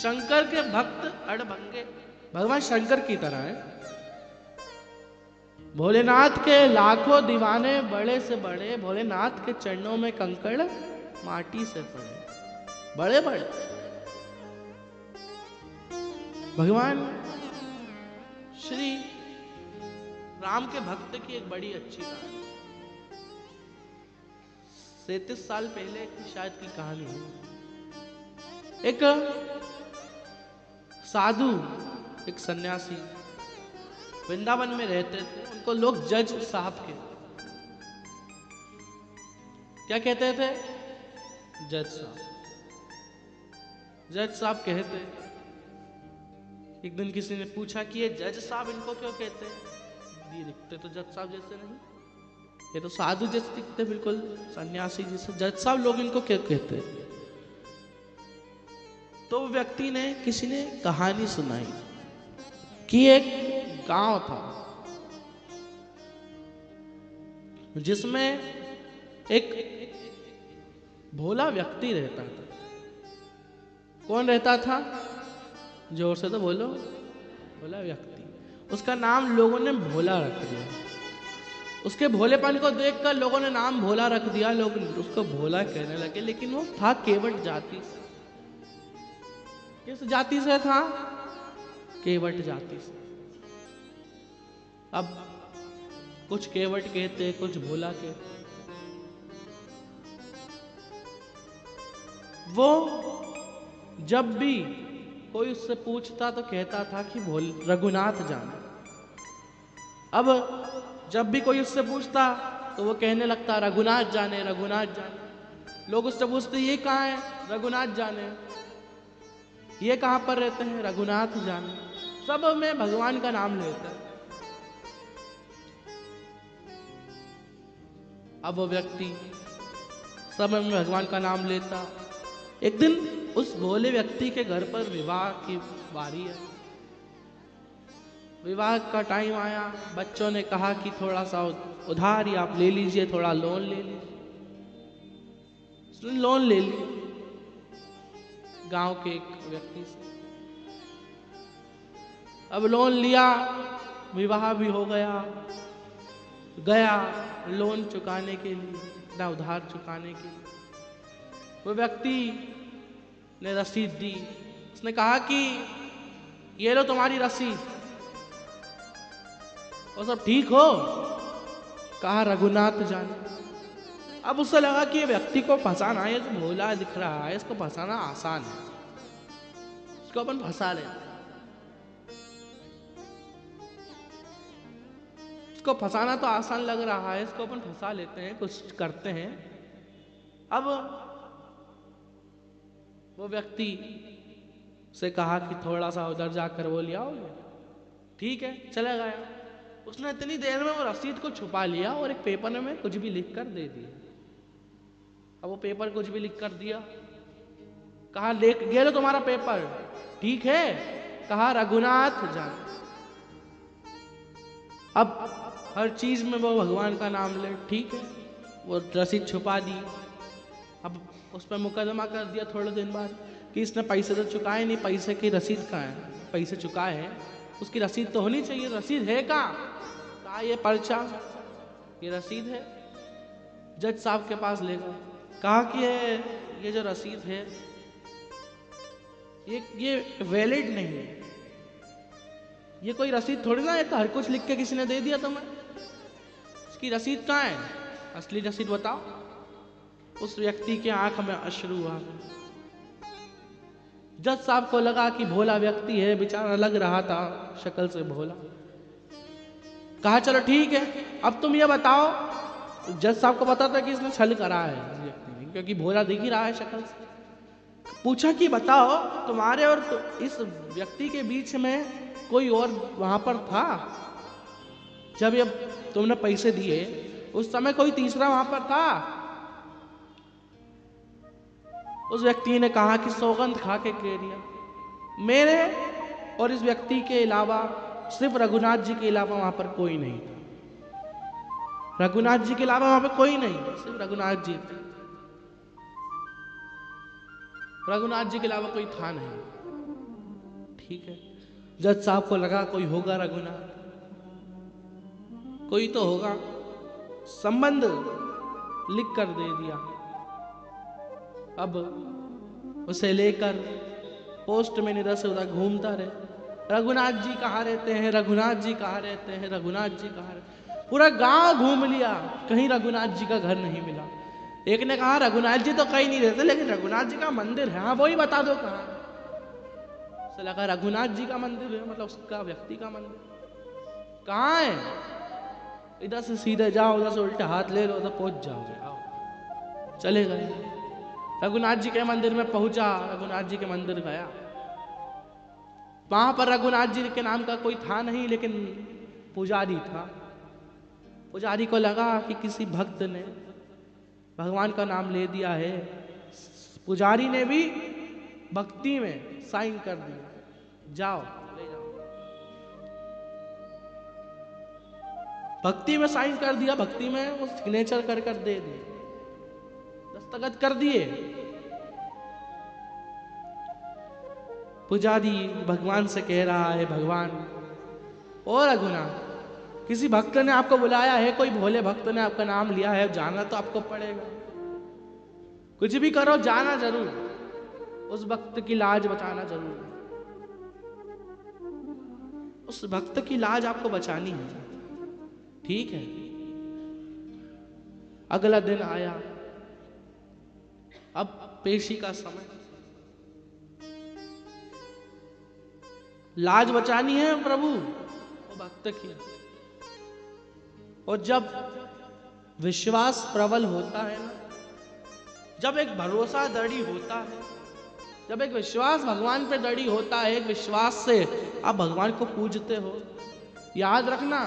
शंकर के भक्त अड़भंगे भगवान शंकर की तरह है। भोलेनाथ के लाखों दीवाने बड़े से बड़े, भोलेनाथ के चरणों में कंकड़ माटी से पड़े, बड़े बड़े। भगवान श्री राम के भक्त की एक बड़ी अच्छी कहानी, 37 साल पहले की शायद की कहानी है। एक साधु, एक सन्यासी वृंदावन में रहते थे। उनको लोग जज साहब कहते। क्या कहते थे? जज साहब। जज साहब कहते। एक दिन किसी ने पूछा कि ये जज साहब इनको क्यों कहते हैं? ये दिखते तो जज साहब जैसे नहीं, ये तो साधु जैसे दिखते, बिल्कुल सन्यासी जैसे। जज साहब लोग इनको क्यों कहते हैं? तो व्यक्ति ने, किसी ने कहानी सुनाई कि एक गांव था जिसमें एक भोला व्यक्ति रहता था। कौन रहता था? जोर से तो बोलो। भोला व्यक्ति। उसका नाम लोगों ने भोला रख दिया। उसके भोलेपन को देखकर लोगों ने नाम भोला रख दिया। लोग उसको भोला कहने लगे, लेकिन वो था केवट जाति से। किस जाति से था? केवट जाति से। अब कुछ केवट कहते, कुछ भोला कहते। वो जब भी कोई उससे पूछता तो कहता था कि रघुनाथ जाने। अब जब भी कोई उससे पूछता तो वो कहने लगता रघुनाथ जाने, रघुनाथ जाने। लोग उससे पूछते ये कहाँ है? रघुनाथ जाने। ये कहाँ पर रहते हैं? रघुनाथ जाने। सब में भगवान का नाम लेता है। अब वो व्यक्ति सब में भगवान का नाम लेता। एक दिन उस भोले व्यक्ति के घर पर विवाह की बारी है। विवाह का टाइम आया। बच्चों ने कहा कि थोड़ा सा उधारी आप ले लीजिए, थोड़ा लोन ले लीजिए। उसने लोन ले ली गांव के एक व्यक्ति से। अब लोन लिया, विवाह भी हो गया। गया लोन चुकाने के लिए, ना उधार चुकाने के लिए। वो व्यक्ति ने रसीद दी। उसने कहा कि ये लो तुम्हारी रसीद। और सब ठीक हो? कहा रघुनाथ जाने। अब उससे लगा कि ये व्यक्ति को फंसाना है, तो भोला दिख रहा है, इसको फंसाना आसान है, इसको अपन फंसा लें। इसको फंसाना तो आसान लग रहा है, इसको अपन फंसा लेते हैं, कुछ करते हैं। अब वो व्यक्ति से कहा कि थोड़ा सा उधर जाकर वो लिया आओगे। ठीक है, चला गया। उसने इतनी देर में वो रसीद को छुपा लिया और एक पेपर में कुछ भी लिख कर दे दिया। अब वो पेपर कुछ भी लिख कर दिया। कहा ले लो तुम्हारा पेपर। ठीक है, कहा रघुनाथ जाने। अब हर चीज में वो भगवान का नाम ले। ठीक है, वो रसीद छुपा दी। अब उस पर मुकदमा कर दिया थोड़े दिन बाद कि इसने पैसे तो चुकाए नहीं, पैसे की रसीद कहाँ है? पैसे चुकाए हैं, उसकी रसीद तो होनी चाहिए। रसीद है कहाँ? कहा ये पर्चा, ये रसीद है। जज साहब के पास ले गए। कहा कि ये जो रसीद है ये वैलिड नहीं है। ये कोई रसीद थोड़ी ना है, तो हर कुछ लिख के किसी ने दे दिया तुम्हें। इसकी रसीद कहाँ है? असली रसीद बताओ। उस व्यक्ति के आंख में अश्रु आ गए। जज साहब को लगा कि भोला व्यक्ति है, बेचारा लग रहा था शक्ल से भोला। कहा चलो ठीक है, अब तुम ये बताओ। जज साहब को पता था कि इसने छल करा है इस व्यक्ति ने, क्योंकि भोला दिख ही रहा है शक्ल से। पूछा कि बताओ तुम्हारे और इस व्यक्ति के बीच में कोई और वहां पर था? जब ये तुमने पैसे दिए उस समय कोई तीसरा वहां पर था? उस व्यक्ति ने कहा कि सौगंध खा के कह दिया, मेरे और इस व्यक्ति के अलावा, सिर्फ रघुनाथ जी के अलावा वहां पर कोई नहीं था। रघुनाथ जी के अलावा वहां पर कोई नहीं, सिर्फ रघुनाथ जी थे। रघुनाथ जी के अलावा कोई था नहीं। ठीक है। जज साहब को लगा कोई होगा रघुनाथ, कोई तो होगा। संबंध लिख कर दे दिया। अब उसे लेकर पोस्टमैन इधर से उधर घूमता रहे, रघुनाथ जी कहाँ रहते हैं, रघुनाथ जी कहाँ रहते हैं, रघुनाथ जी कहाँ रहते। पूरा गांव घूम लिया, कहीं रघुनाथ जी का घर नहीं मिला। एक ने कहा रघुनाथ जी तो कहीं नहीं रहते, लेकिन रघुनाथ जी का मंदिर है, हाँ वही बता दो कहाँ। उसे लगा रघुनाथ जी का मंदिर है, मतलब उसका व्यक्ति का मंदिर कहाँ है। इधर से सीधे जाओ, उधर से उल्टा हाथ ले लो, उधर पहुंच जाओगे। आओ, चले गए रघुनाथ जी के मंदिर में पहुंचा। रघुनाथ जी के मंदिर गया, वहां पर रघुनाथ जी के नाम का कोई था नहीं, लेकिन पुजारी था। पुजारी को लगा कि किसी भक्त ने भगवान का नाम ले दिया है। पुजारी ने भी भक्ति में साइन कर दिया, जाओ ले जाओ। भक्ति में साइन कर दिया, भक्ति में वो सिग्नेचर कर कर दे दिए, दस्तखत कर दिए। पुजारी भगवान से कह रहा है, भगवान ओ रघुनाथ, किसी भक्त ने आपको बुलाया है, कोई भोले भक्त ने आपका नाम लिया है, जाना तो आपको पड़ेगा। कुछ भी करो जाना जरूर, उस भक्त की लाज बचाना जरूर, उस भक्त की लाज आपको बचानी है। ठीक है। अगला दिन आया, अब पेशी का समय, लाज बचानी है प्रभु वो भक्त की। और जब विश्वास प्रबल होता है ना, जब एक भरोसा दृढ़ होता है, जब एक विश्वास भगवान पे दृढ़ होता है, एक विश्वास से आप भगवान को पूजते हो, याद रखना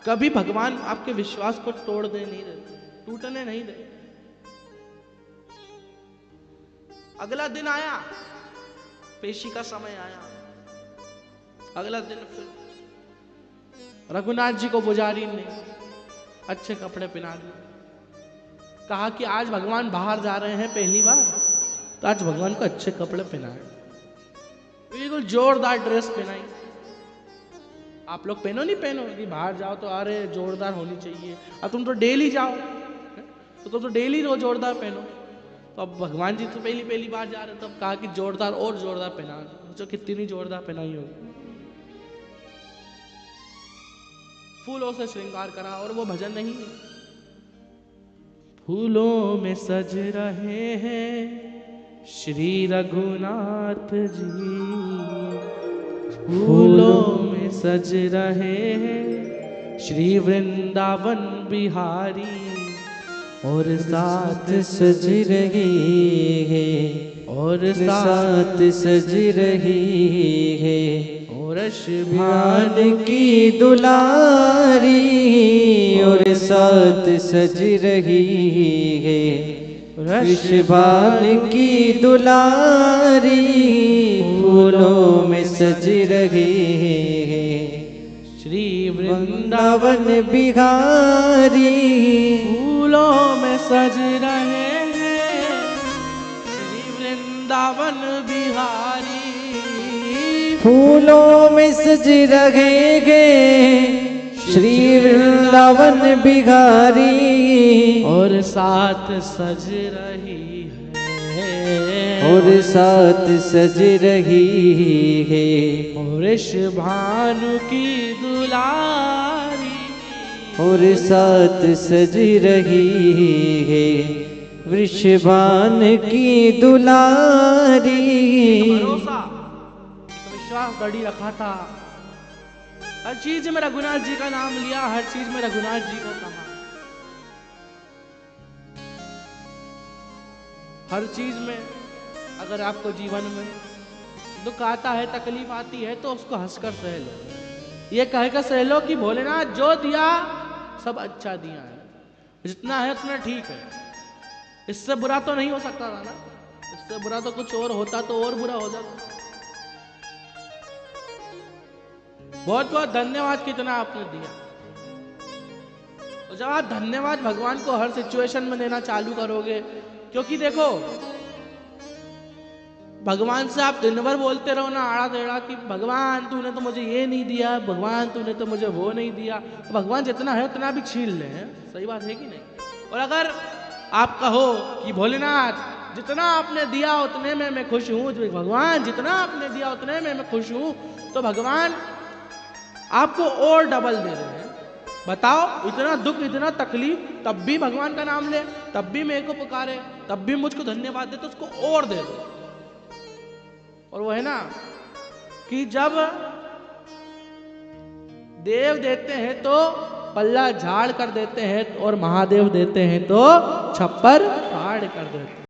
कभी भगवान आपके विश्वास को तोड़ दे नहीं देते, टूटने नहीं देते। अगला दिन आया, पेशी का समय आया। अगला दिन फिर रघुनाथ जी को पुजारी ने अच्छे कपड़े पहना दिए, कहा कि आज भगवान बाहर जा रहे हैं पहली बार, तो आज भगवान को अच्छे कपड़े पहनाए, बिल्कुल जोरदार ड्रेस पहनाई। आप लोग पहनो नहीं पहनो कि बाहर जाओ तो अरे जोरदार होनी चाहिए, अब तुम तो डेली जाओ तो तुम तो डेली रोज जोरदार पहनो। तो अब भगवान जी तो पहली बार जा रहे, तो कहा कि जोरदार और जोरदार पहना, जो कितनी जोरदार पहनाई होगी। फूलों से श्रृंगार करा, और वो भजन नहीं है, फूलों में सज रहे हैं श्री रघुनाथ जी, फूलों में सज रहे हैं श्री वृंदावन बिहारी, और साथ सज रही है, और साथ सज रही है, और भान की दुलारी, और साथ सज रही है, ऋषभान की दुलारी, फूलों में सज रही है श्री वृंदावन बिहारी, फूलों में सज रहे हैं श्री वृंदावन बिहारी, फूलों में सज रहे श्री वृंदावन बिहारी, और साथ सज रही है, और साथ सज रही है, और भानु की दुलारी, और साथ सज रही है वृषभान की दुलारी। भरोसा, विश्वास दृढ़ रखा था, हर चीज में रघुनाथ जी का नाम लिया, हर चीज में रघुनाथ जी को कहा, हर चीज में। अगर आपको जीवन में दुख आता है, तकलीफ आती है, तो उसको हंसकर सह लो, ये कहकर सह लो कि भोलेनाथ जो दिया सब अच्छा दिया है, जितना है उतना ठीक है, इससे बुरा तो नहीं हो सकता था ना, इससे बुरा तो कुछ और होता तो और बुरा हो जाता। बहुत बहुत धन्यवाद कितना आपने दिया। और जब आप धन्यवाद भगवान को हर सिचुएशन में देना चालू करोगे, क्योंकि देखो भगवान से आप दिन भर बोलते रहो ना आड़ा टेढ़ा कि भगवान तूने तो मुझे ये नहीं दिया, भगवान तूने तो मुझे वो नहीं दिया, भगवान जितना है उतना भी छीन ले। सही बात है कि नहीं? और अगर आप कहो कि भोलेनाथ जितना आपने दिया उतने में मैं खुश हूं, भगवान जितना आपने दिया उतने में मैं खुश हूं, तो भगवान आपको और डबल दे रहे हैं। बताओ, इतना दुख इतना तकलीफ, तब भी भगवान का नाम ले, तब भी मेरे को पुकारे, तब भी मुझको धन्यवाद दे, तो उसको और दे दो। और वो है ना कि जब देव देते हैं तो पल्ला झाड़ कर देते हैं और महादेव देते हैं तो छप्पर फाड़ कर देते हैं।